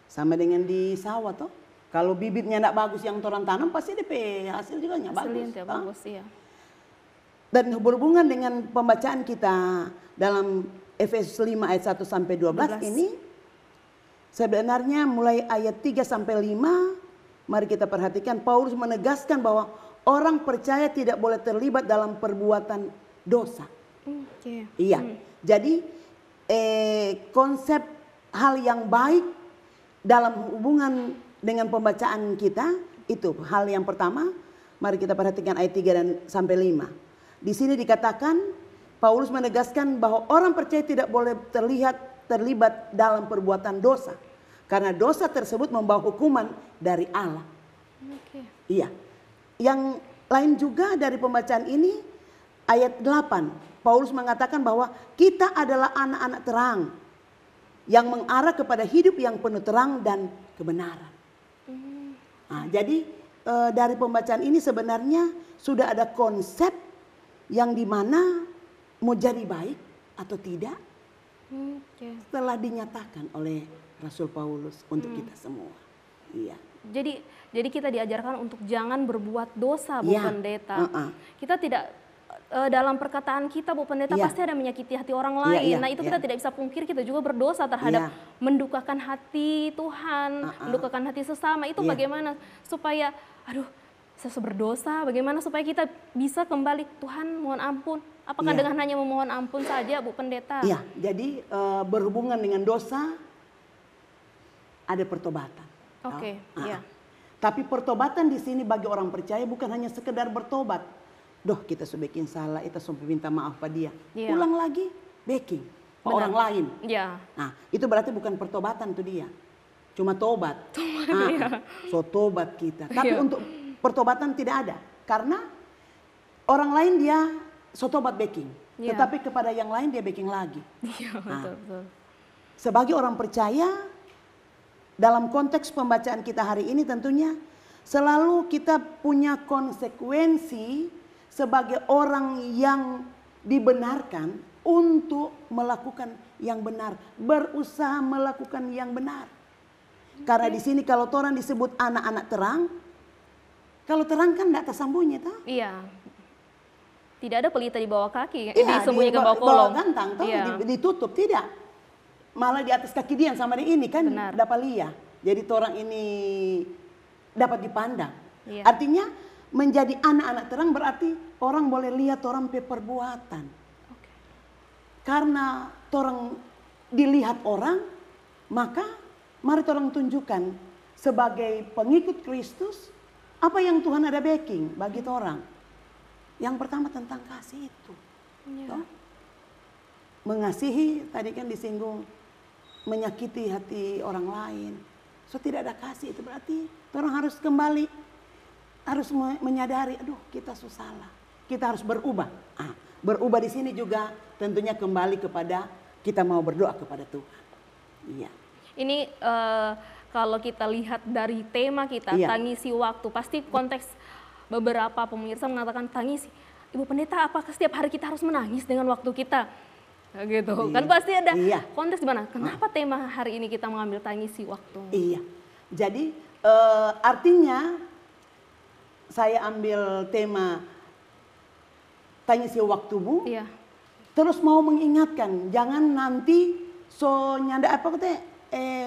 Sama dengan di sawah toh. Kalau bibitnya tidak bagus yang orang tanam, pasti DP hasil juga tidak bagus. Dan berhubungan dengan pembacaan kita dalam Efesus 5 ayat 1 sampai 12 ini, sebenarnya mulai ayat 3 sampai 5, mari kita perhatikan, Paulus menegaskan bahwa orang percaya tidak boleh terlibat dalam perbuatan dosa. Jadi konsep hal yang baik dalam hubungan dengan pembacaan kita itu hal yang pertama. Mari kita perhatikan ayat 3 dan sampai 5. Di sini dikatakan Paulus menegaskan bahwa orang percaya tidak boleh terlibat dalam perbuatan dosa. Karena dosa tersebut membawa hukuman dari Allah. Yang lain juga dari pembacaan ini ayat 8. Paulus mengatakan bahwa kita adalah anak-anak terang yang mengarah kepada hidup yang penuh terang dan kebenaran. Jadi dari pembacaan ini sebenarnya sudah ada konsep yang dimana mau jadi baik atau tidak telah dinyatakan oleh Rasul Paulus untuk kita semua. Jadi kita diajarkan untuk jangan berbuat dosa, Bu Pendeta. Kita tidak dalam perkataan kita, Bu Pendeta, pasti ada menyakiti hati orang lain. Nah, itu kita tidak bisa pungkir, kita juga berdosa terhadap mendukakan hati Tuhan, mendukakan hati sesama. Itu bagaimana supaya saya berdosa, bagaimana supaya kita bisa kembali, Tuhan mohon ampun. Apakah dengan hanya memohon ampun saja, Bu Pendeta? Jadi berhubungan dengan dosa ada pertobatan. Tapi pertobatan di sini bagi orang percaya bukan hanya sekedar bertobat. Kita sudah bikin salah, kita sudah minta maaf pada dia. Ulang lagi, baking orang lain. Nah, itu berarti bukan pertobatan tuh dia. Cuma tobat. So tobat kita. Tapi untuk pertobatan tidak ada. Karena orang lain dia so tobat baking. Tetapi kepada yang lain dia baking lagi. Betul. Sebagai orang percaya, dalam konteks pembacaan kita hari ini tentunya selalu kita punya konsekuensi sebagai orang yang dibenarkan untuk melakukan yang benar, berusaha melakukan yang benar. Karena di sini kalau orang disebut anak-anak terang, kalau terang kan tidak tersembunyi, toh? Tidak ada pelita di bawah kaki, disembunyikan bawah kolong. Gantang, toh? Ditutup, tidak. Malah di atas kaki dia sama ini kan dapat lihat. Jadi orang ini dapat dipandang. Artinya menjadi anak-anak terang berarti orang boleh lihat orang perbuatan. Karena orang dilihat orang, maka mari orang tunjukkan sebagai pengikut Kristus apa yang Tuhan ada backing bagi orang. Yang pertama tentang kasih itu. Mengasihi, tadi kan disinggung, menyakiti hati orang lain. So tidak ada kasih, itu berarti orang harus kembali, harus menyadari, aduh kita salah, kita harus berubah. berubah di sini juga tentunya kembali kepada kita mau berdoa kepada Tuhan. Iya. Ini kalau kita lihat dari tema kita, Iya. tangisi waktu, pasti konteks beberapa pemirsa mengatakan tangisi. Ibu Pendeta, apakah setiap hari kita harus menangis dengan waktu kita? Nah, gitu. Iya. Kan pasti ada Iya. konteks gimana? Kenapa tema hari ini kita mengambil tangisi waktu? Iya. Jadi artinya saya ambil tema tangisi waktumu. Iya. Terus mau mengingatkan, jangan nanti so nyanda apa kata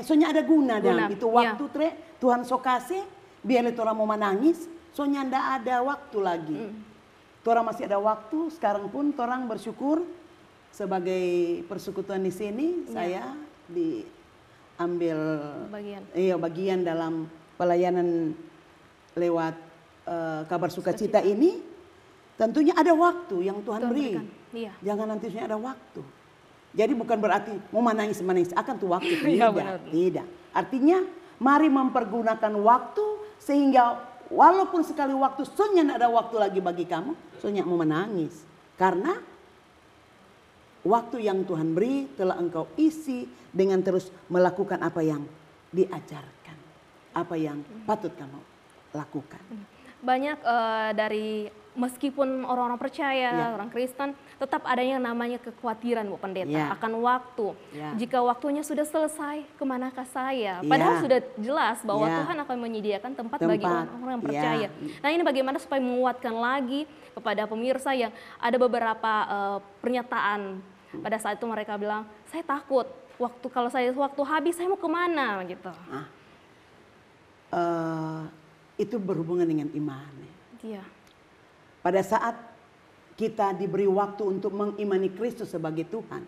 so ada guna dan itu waktu tre Tuhan so kasih biar itu orang mau menangis so nyanda ada waktu lagi. Orang masih ada waktu, sekarang pun orang bersyukur sebagai persekutuan di sini saya diambil bagian dalam pelayanan lewat kabar sukacita ini. Tentunya ada waktu yang Tuhan beri. Iya. Jangan nanti ada waktu. Jadi bukan berarti mau menangis akan tuh waktu. Iya, Tidak. Artinya mari mempergunakan waktu sehingga walaupun sekali waktu soalnya ada waktu lagi bagi kamu, soalnya mau menangis. Karena waktu yang Tuhan beri telah engkau isi dengan terus melakukan apa yang diajarkan. Apa yang patut kamu lakukan. Banyak dari meskipun orang-orang percaya, orang Kristen, tetap ada yang namanya kekhawatiran Bu Pendeta akan waktu. Jika waktunya sudah selesai, kemanakah saya? Padahal sudah jelas bahwa Tuhan akan menyediakan tempat bagi orang-orang yang percaya. Nah ini bagaimana supaya menguatkan lagi kepada pemirsa yang ada beberapa pernyataan pada saat itu mereka bilang, saya takut kalau waktu habis saya mau kemana gitu. Itu berhubungan dengan iman. Iya. Pada saat kita diberi waktu untuk mengimani Kristus sebagai Tuhan,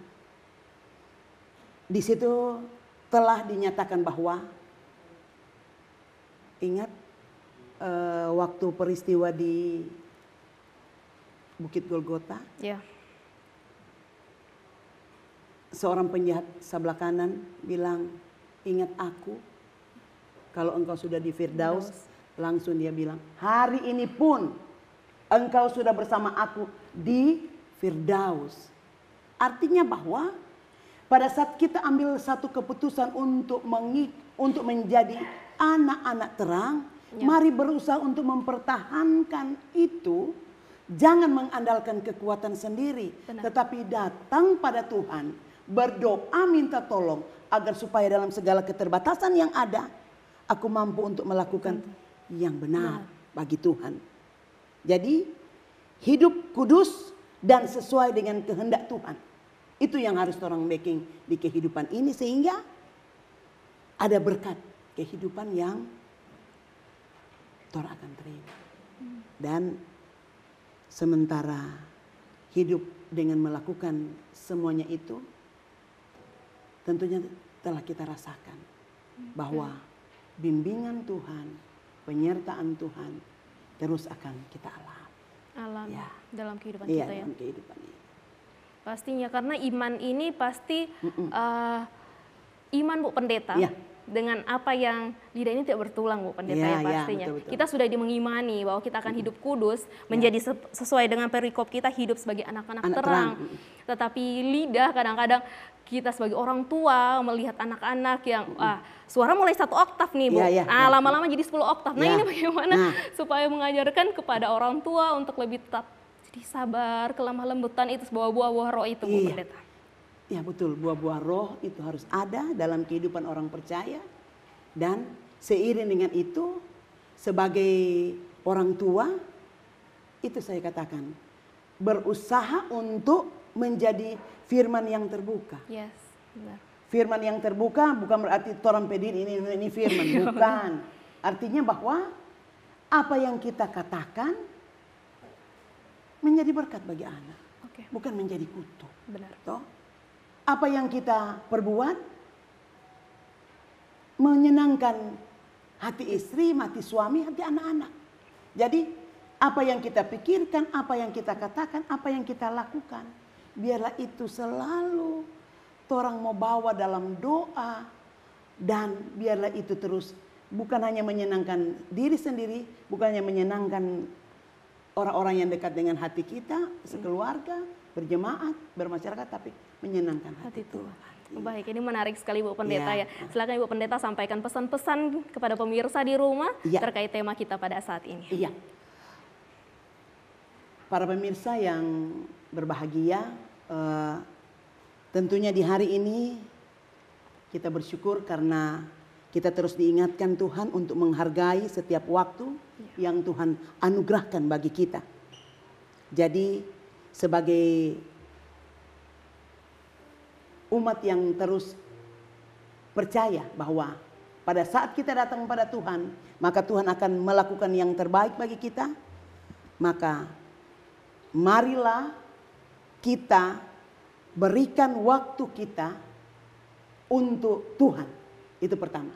di situ telah dinyatakan bahwa ingat waktu peristiwa di Bukit Golgota, seorang penjahat sebelah kanan bilang, ingat aku kalau engkau sudah di Firdaus. Langsung dia bilang, hari ini pun engkau sudah bersama aku di Firdaus. Artinya bahwa pada saat kita ambil satu keputusan untuk menjadi anak-anak terang, mari berusaha untuk mempertahankan itu. Jangan mengandalkan kekuatan sendiri, tetapi datang pada Tuhan, berdoa minta tolong agar supaya dalam segala keterbatasan yang ada, aku mampu untuk melakukan yang benar bagi Tuhan. Jadi hidup kudus dan sesuai dengan kehendak Tuhan. Itu yang harus orang making di kehidupan ini sehingga ada berkat kehidupan yang orang akan terima. Dan sementara hidup dengan melakukan semuanya itu tentunya telah kita rasakan bahwa bimbingan Tuhan, penyertaan Tuhan terus akan kita alami. Dalam kehidupan kita ya. Dalam kehidupan ini. Pastinya karena iman ini pasti iman Bu Pendeta. Dengan apa yang lidah ini tidak bertulang Bu Pendeta ya pastinya. Betul. Kita sudah mengimani bahwa kita akan hidup kudus, menjadi sesuai dengan perikop kita hidup sebagai anak-anak terang. Tetapi lidah kadang-kadang kita sebagai orang tua melihat anak-anak yang suara mulai 1 oktav nih Bu. Lama-lama jadi 10 oktav. Nah ini bagaimana supaya mengajarkan kepada orang tua untuk lebih tetap jadi sabar, kelemah lembutan itu buah-buah roh itu Bu Pendeta. Ya betul, buah-buah roh itu harus ada dalam kehidupan orang percaya. Dan seiring dengan itu sebagai orang tua, itu saya katakan berusaha untuk menjadi firman yang terbuka. Yes, benar. Firman yang terbuka bukan berarti orang pedin ini firman, bukan. Artinya bahwa apa yang kita katakan menjadi berkat bagi anak, bukan menjadi kutuk. Benar. Toh? Apa yang kita perbuat menyenangkan hati istri, hati suami, hati anak-anak. Jadi apa yang kita pikirkan, apa yang kita katakan, apa yang kita lakukan, biarlah itu selalu orang mau bawa dalam doa, dan biarlah itu terus bukan hanya menyenangkan diri sendiri, bukan hanya menyenangkan orang-orang yang dekat dengan hati kita, sekeluarga, berjemaat, bermasyarakat, tapi menyenangkan hati Tuhan. Baik, ini menarik sekali Bu Pendeta Ya. ya. Silakan Ibu Pendeta sampaikan pesan-pesan kepada pemirsa di rumah Ya. terkait tema kita pada saat ini. Iya. Para pemirsa yang berbahagia, tentunya di hari ini kita bersyukur karena kita terus diingatkan Tuhan untuk menghargai setiap waktu yang Tuhan anugerahkan bagi kita. Jadi sebagai umat yang terus percaya bahwa pada saat kita datang pada Tuhan, maka Tuhan akan melakukan yang terbaik bagi kita. Maka marilah kita berikan waktu kita untuk Tuhan. Itu pertama.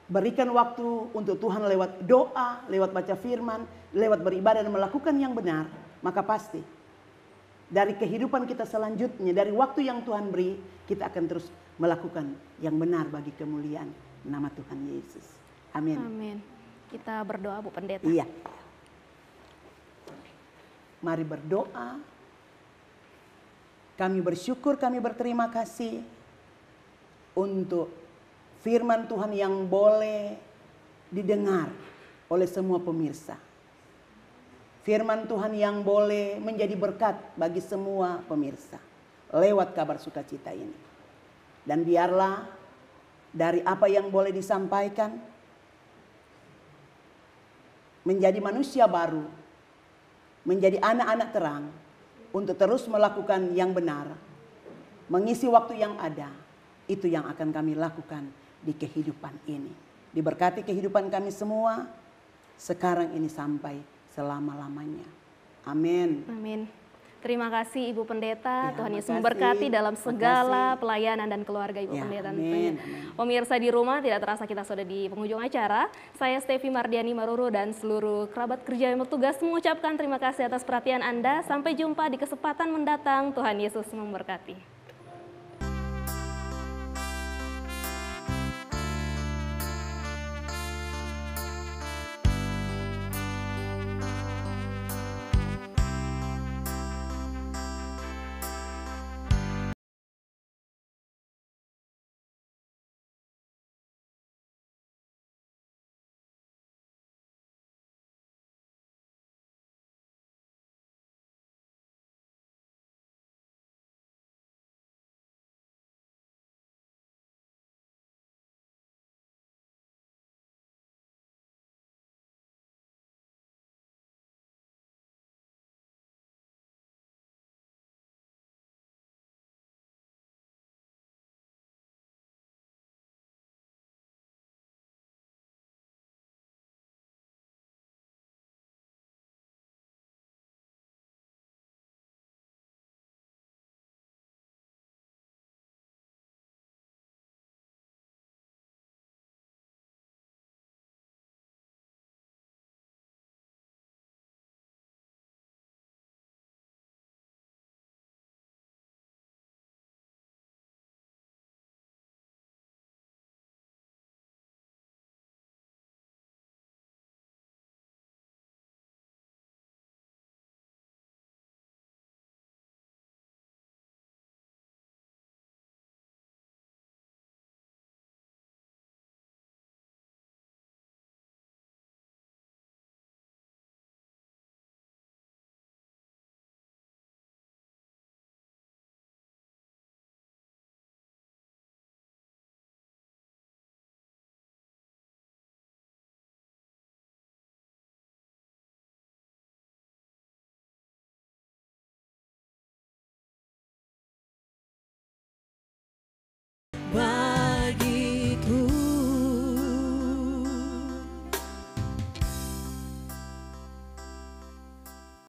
Berikan waktu untuk Tuhan lewat doa, lewat baca firman, lewat beribadah dan melakukan yang benar. Maka pasti dari kehidupan kita selanjutnya, dari waktu yang Tuhan beri, kita akan terus melakukan yang benar bagi kemuliaan nama Tuhan Yesus. Amin. Amin. Kita berdoa Bu Pendeta. Iya. Mari berdoa. Kami bersyukur, kami berterima kasih untuk firman Tuhan yang boleh didengar oleh semua pemirsa. Firman Tuhan yang boleh menjadi berkat bagi semua pemirsa lewat kabar sukacita ini. Dan biarlah dari apa yang boleh disampaikan menjadi manusia baru, menjadi anak-anak terang untuk terus melakukan yang benar, mengisi waktu yang ada. Itu yang akan kami lakukan di kehidupan ini. Diberkati kehidupan kami semua sekarang ini sampai selama-lamanya. Amin. Amin. Terima kasih Ibu Pendeta. Ya, Tuhan Yesus makasih. memberkati dalam segala Makasih. pelayanan dan keluarga Ibu Ya, Pendeta. amin, tentunya. amin. Pemirsa di rumah, tidak terasa kita sudah di penghujung acara. Saya Stevi Mardiani Maruru dan seluruh kerabat kerja yang bertugas mengucapkan terima kasih atas perhatian Anda. Sampai jumpa di kesempatan mendatang. Tuhan Yesus memberkati.